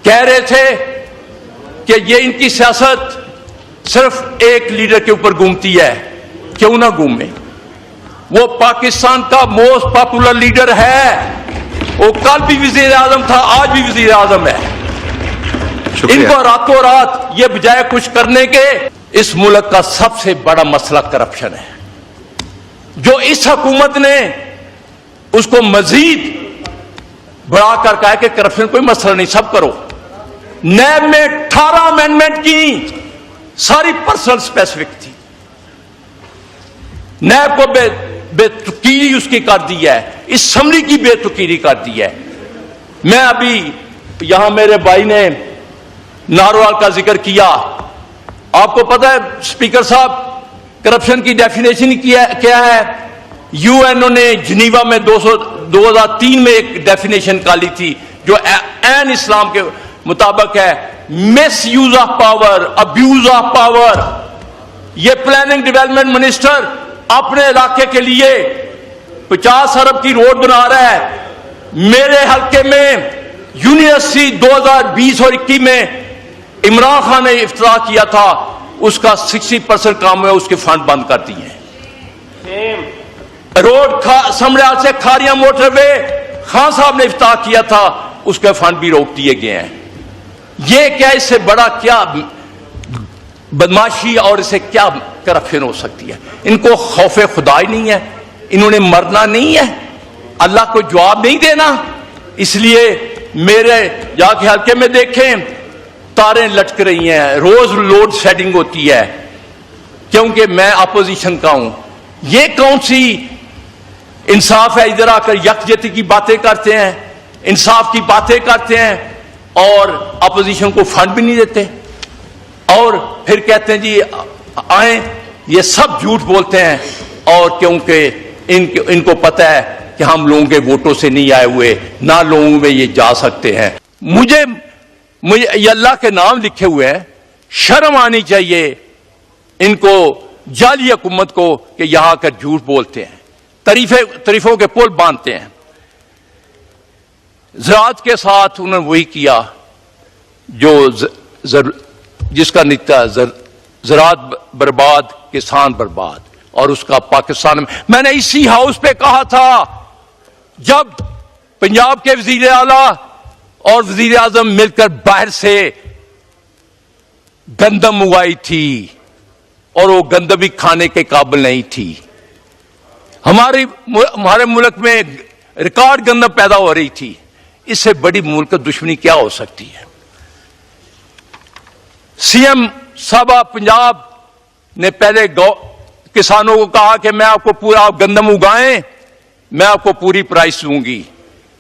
کہہ رہے تھے کہ یہ ان کی سیاست صرف ایک لیڈر کے اوپر گھومتی ہے. کیوں نہ گھومے؟ وہ پاکستان کا موسٹ پاپولر لیڈر ہے. وہ کل بھی وزیر اعظم تھا, آج بھی وزیر اعظم ہے. ان کو راتوں رات یہ بجائے کچھ کرنے کے, اس ملک کا سب سے بڑا مسئلہ کرپشن ہے, جو اس حکومت نے اس کو مزید بڑھا کر کہا کہ کرپشن کوئی مسئلہ نہیں, سب کرو. نیب میں 18 امینڈمنٹ کی, ساری پرسنل اسپیسیفک تھی. نیب کو بے تقیری اس کی کر دی ہے, اسمبلی کی بے تقیری کر دی ہے. میں ابھی یہاں میرے بھائی نے ناروال کا ذکر کیا. آپ کو پتا ہے اسپیکر صاحب, کرپشن کی ڈیفینیشن کیا ہے؟ یو این او نے جنیوا میں 2003 میں ایک ڈیفینیشن نکالی تھی جو عین اسلام کے مطابق ہے, misuse of power, abuse of power. یہ پلاننگ ڈیولپمنٹ منسٹر اپنے علاقے کے لیے 50 ارب کی روڈ بنا رہا ہے. میرے حلقے میں یونیورسٹی 2020 اور 21 میں عمران خان نے افتتاح کیا تھا, اس کا 60% کام ہے, اس کے فنڈ بند کر دیے ہیں. روڈ سمڑیال سے کھاریاں موٹر وے خان صاحب نے افتتاح کیا تھا, اس کے فنڈ بھی روک دیے گئے ہیں. یہ کیا, اس سے بڑا کیا بدماشی اور اسے کیا کرپشن ہو سکتی ہے؟ ان کو خوف خدا ہی نہیں ہے, انہوں نے مرنا نہیں ہے, اللہ کو جواب نہیں دینا. اس لیے میرے جا کے حلقے میں دیکھیں تاریں لٹک رہی ہیں, روز لوڈ شیڈنگ ہوتی ہے, کیونکہ میں اپوزیشن کا ہوں. یہ کون سی انصاف ہے؟ ادھر آ کر یکجہتی کی باتیں کرتے ہیں, انصاف کی باتیں کرتے ہیں اور اپوزیشن کو فنڈ بھی نہیں دیتے, اور پھر کہتے ہیں جی آئیں. یہ سب جھوٹ بولتے ہیں, اور کیونکہ ان کو پتہ ہے کہ ہم لوگوں کے ووٹوں سے نہیں آئے ہوئے, نہ لوگوں میں یہ جا سکتے ہیں. مجھے یہ اللہ کے نام لکھے ہوئے ہیں, شرم آنی چاہیے ان کو, جعلی حکومت کو, کہ یہاں کر جھوٹ بولتے ہیں, تعریفوں کے پل باندھتے ہیں. زراعت کے ساتھ انہوں نے وہی کیا جو جس کا نتیجہ زراعت برباد, کسان برباد, اور اس کا پاکستان میں نے اسی ہاؤس پہ کہا تھا جب پنجاب کے وزیر اعلیٰ اور وزیر اعظم مل کر باہر سے گندم منگوائی تھی, اور وہ گندم بھی کھانے کے قابل نہیں تھی. ہمارے ملک میں ریکارڈ گندم پیدا ہو رہی تھی. اس سے بڑی ملک دشمنی کیا ہو سکتی ہے؟ سی ایم صاحبہ پنجاب نے پہلے کسانوں کو کہا کہ میں آپ کو پورا, آپ گندم اگائیں, میں آپ کو پوری پرائس دوں گی.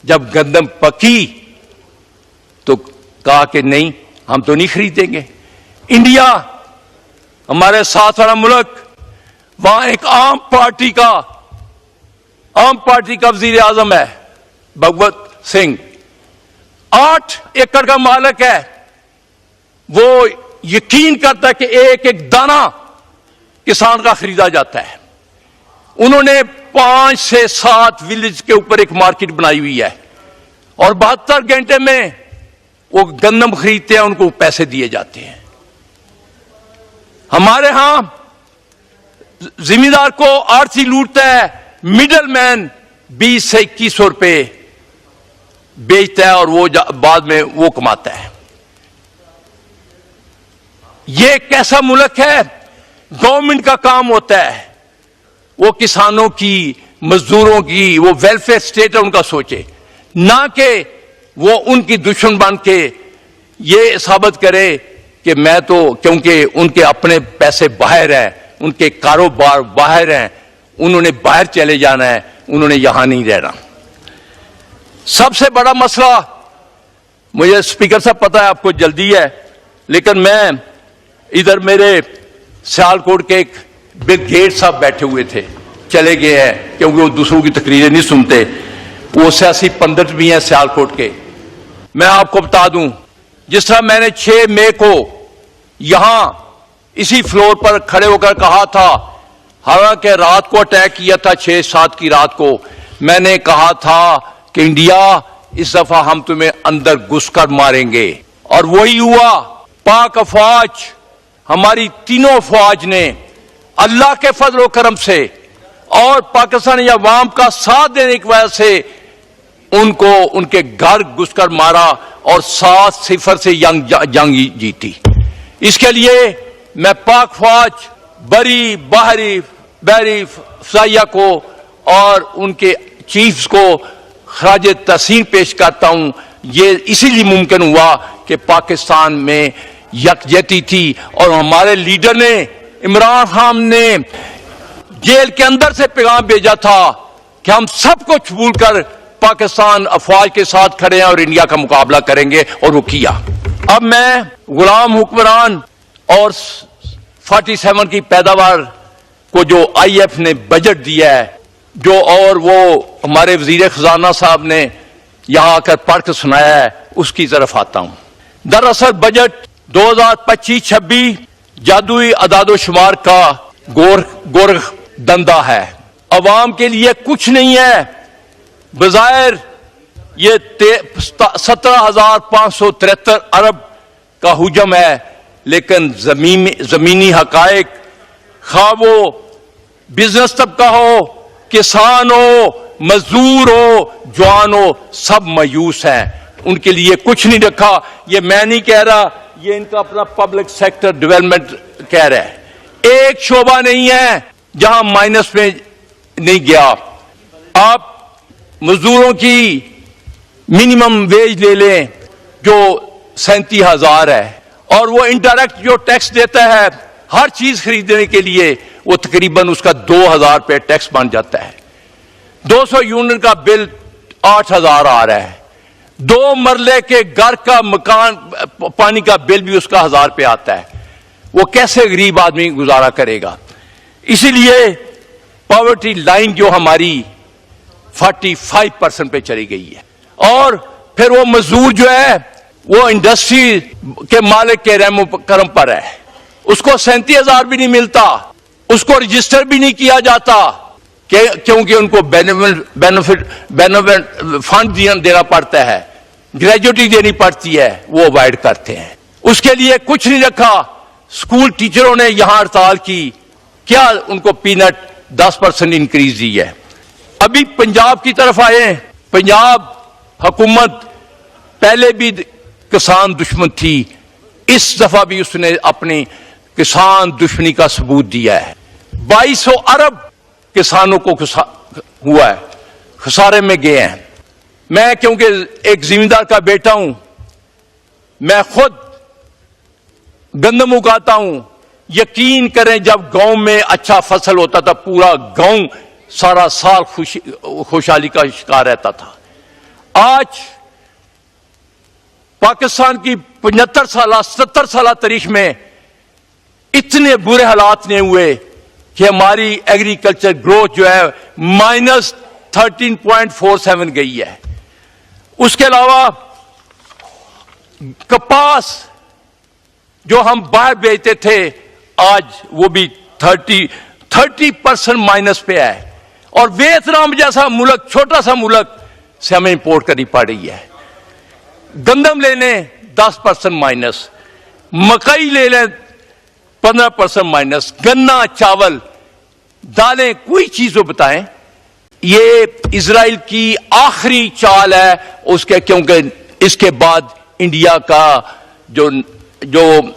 جب گندم پکی تو کہا کہ نہیں, ہم تو نہیں خریدیں گے. انڈیا ہمارے ساتھ والا ملک, وہاں ایک عام پارٹی کا وزیر اعظم ہے بھگوت سنگھ, 8 ایکڑ کا مالک ہے. وہ یقین کرتا ہے کہ ایک ایک دانہ کسان کا خریدا جاتا ہے. انہوں نے 5 سے 7 ولیج کے اوپر ایک مارکیٹ بنائی ہوئی ہے, اور 72 گھنٹے میں وہ گندم خریدتے ہیں, ان کو پیسے دیے جاتے ہیں. ہمارے ہاں زمیندار کو آڑتی لوٹتا ہے, مڈل مین 20 سے 2100 روپے بیچتا ہے, اور وہ بعد میں وہ کماتا ہے. یہ کیسا ملک ہے؟ گورنمنٹ کا کام ہوتا ہے وہ کسانوں کی, مزدوروں کی, وہ ویلفیئر سٹیٹ ہے ان کا سوچے, نہ کہ وہ ان کی دشمن بن کے یہ ثابت کرے کہ میں تو, کیونکہ ان کے اپنے پیسے باہر ہیں, ان کے کاروبار باہر ہیں, انہوں نے باہر چلے جانا ہے, انہوں نے یہاں نہیں رہنا. سب سے بڑا مسئلہ, مجھے اسپیکر صاحب پتا ہے آپ کو جلدی ہے, لیکن میں ادھر میرے سیالکوٹ کے ایک بل گیٹ صاحب بیٹھے ہوئے تھے, چلے گئے ہیں کیونکہ وہ دوسروں کی تقریریں نہیں سنتے. وہ سیاسی پنڈت بھی ہیں سیالکوٹ کے. میں آپ کو بتا دوں, جس طرح میں نے 6 مئی کو یہاں اسی فلور پر کھڑے ہو کر کہا تھا, حالانکہ رات کو اٹیک کیا تھا 6-7 کی رات کو, میں نے کہا تھا کہ انڈیا اس دفعہ ہم تمہیں اندر گھس کر ماریں گے, اور وہی ہوا. پاک افواج, ہماری تینوں افواج نے اللہ کے فضل و کرم سے اور پاکستانی عوام کا ساتھ دینے کی وجہ سے ان کو ان کے گھر گھس کر مارا اور 7-0 سے جنگ جیتی. اس کے لیے میں پاک فوج بری بحری فضائیہ کو اور ان کے چیفز کو خراج تحسین پیش کرتا ہوں. یہ اسی لیے ممکن ہوا کہ پاکستان میں یکجہتی تھی اور ہمارے لیڈر نے عمران خان نے جیل کے اندر سے پیغام بھیجا تھا کہ ہم سب کو چھوڑ کر پاکستان افواج کے ساتھ کھڑے ہیں اور انڈیا کا مقابلہ کریں گے, اور وہ کیا. اب میں غلام حکمران اور 47 کی پیداوار کو جو آئی ایف نے بجٹ دیا ہے جو, اور وہ ہمارے وزیر خزانہ صاحب نے یہاں آ کر پڑھ کے سنایا ہے, اس کی طرف آتا ہوں. دراصل بجٹ 2025-26 جادوئی اعداد و شمار کا گورکھ دندہ ہے. عوام کے لیے کچھ نہیں ہے. بظاہر یہ 17,573 ارب کا حجم ہے, لیکن زمینی حقائق, خواہ وہ بزنس طبقہ ہو, کسان ہو, مزدور ہو, جوان ہو, سب مایوس ہیں. ان کے لیے کچھ نہیں رکھا. یہ میں نہیں کہہ رہا, یہ ان کا اپنا پبلک سیکٹر ڈیولپمنٹ کہہ رہا ہے. ایک شعبہ نہیں ہے جہاں مائنس میں نہیں گیا. آپ مزدوروں کی منیمم ویج لے لیں جو 37,000 ہے, اور وہ انڈائریکٹ جو ٹیکس دیتا ہے ہر چیز خریدنے کے لیے, وہ تقریباً اس کا 2,000 روپے ٹیکس بن جاتا ہے. 200 یونٹ کا بل 8,000 آ رہا ہے. 2 مرلے کے گھر کا مکان پانی کا بل بھی اس کا 1,000 روپے آتا ہے. وہ کیسے غریب آدمی گزارا کرے گا؟ اسی لیے پاورٹی لائن جو ہماری 45% پہ چلی گئی ہے. اور پھر وہ مزدور جو ہے وہ انڈسٹری کے مالک کے رحم و کرم پر ہے. اس کو 37,000 بھی نہیں ملتا, اس کو رجسٹر بھی نہیں کیا جاتا کیونکہ ان کو بینیفٹ فنڈ دینا پڑتا ہے, گریجوٹی دینی پڑتی ہے, وہ اوائڈ کرتے ہیں. اس کے لیے کچھ نہیں رکھا. اسکول ٹیچروں نے یہاں ہڑتال کی, کیا ان کو پینٹ 10% انکریز دی ہے. ابھی پنجاب کی طرف آئے. پنجاب حکومت پہلے بھی کسان دشمن تھی, اس دفعہ بھی اس نے اپنی کسان دشمنی کا ثبوت دیا ہے. 2200 ارب کسانوں کو ہوا ہے, خسارے میں گئے ہیں. میں کیونکہ ایک زمیندار کا بیٹا ہوں, میں خود گندم اگاتا ہوں. یقین کریں جب گاؤں میں اچھا فصل ہوتا تھا پورا گاؤں سارا سال خوشحالی کا شکار رہتا تھا. آج پاکستان کی 75 سالہ 70 سالہ تاریخ میں اتنے برے حالات نہیں ہوئے کہ ہماری ایگریکلچر گروتھ جو ہے -13.47 گئی ہے. اس کے علاوہ کپاس جو ہم باہر بیچتے تھے آج وہ بھی 30% مائنس پہ ہے. اور ویتنام جیسا ملک, چھوٹا سا ملک سے ہمیں امپورٹ کرنی پڑ رہی ہے. گندم لے لیں 10% مائنس, مکئی لے لیں 15% مائنس, گنا, چاول, دالیں, کوئی چیز وہ بتائیں. یہ اسرائیل کی آخری چال ہے اس کے, کیونکہ اس کے بعد انڈیا کا جو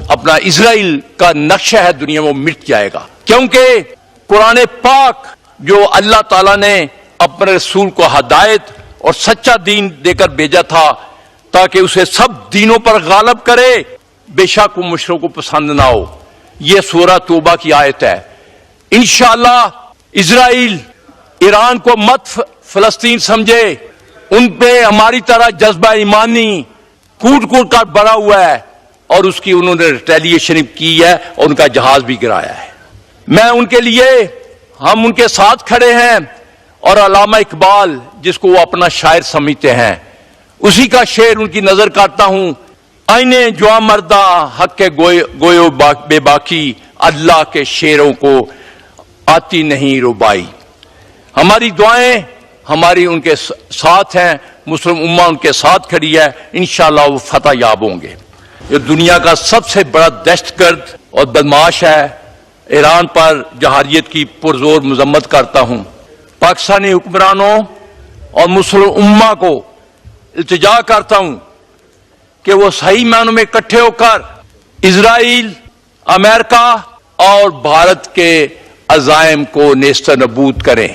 اپنا اسرائیل کا نقشہ ہے دنیا میں وہ مٹ جائے گا. کیونکہ قرآن پاک جو اللہ تعالیٰ نے اپنے رسول کو ہدایت اور سچا دین دے کر بھیجا تھا تاکہ اسے سب دینوں پر غالب کرے, بے شک وہ مشرکوں کو پسند نہ ہو. یہ سورہ توبہ کی آیت ہے. انشاءاللہ اسرائیل ایران کو مت فلسطین سمجھے, ان پہ ہماری طرح جذبہ ایمانی کوٹ کوٹ کر بڑا ہوا ہے, اور اس کی انہوں نے ریٹیلیشن کی ہے اور ان کا جہاز بھی گرایا ہے. میں ان کے لیے, ہم ان کے ساتھ کھڑے ہیں. اور علامہ اقبال جس کو وہ اپنا شاعر سمجھتے ہیں, اسی کا شعر ان کی نظر کرتا ہوں. آئینے جواں مردہ حق کے گویو بے باکی, اللہ کے شعروں کو آتی نہیں ربائی. ہماری دعائیں ہماری ان کے ساتھ ہیں, مسلم امہ ان کے ساتھ کھڑی ہے. انشاءاللہ وہ فتح یاب ہوں گے. یہ دنیا کا سب سے بڑا دہشت گرد اور بدماش ہے. ایران پر جہاریت کی پرزور مذمت کرتا ہوں. پاکستانی حکمرانوں اور مسلم امہ کو التجا کرتا ہوں کہ وہ صحیح معنوں میں اکٹھے ہو کر اسرائیل، امریکہ اور بھارت کے عزائم کو نیست و نابود کریں.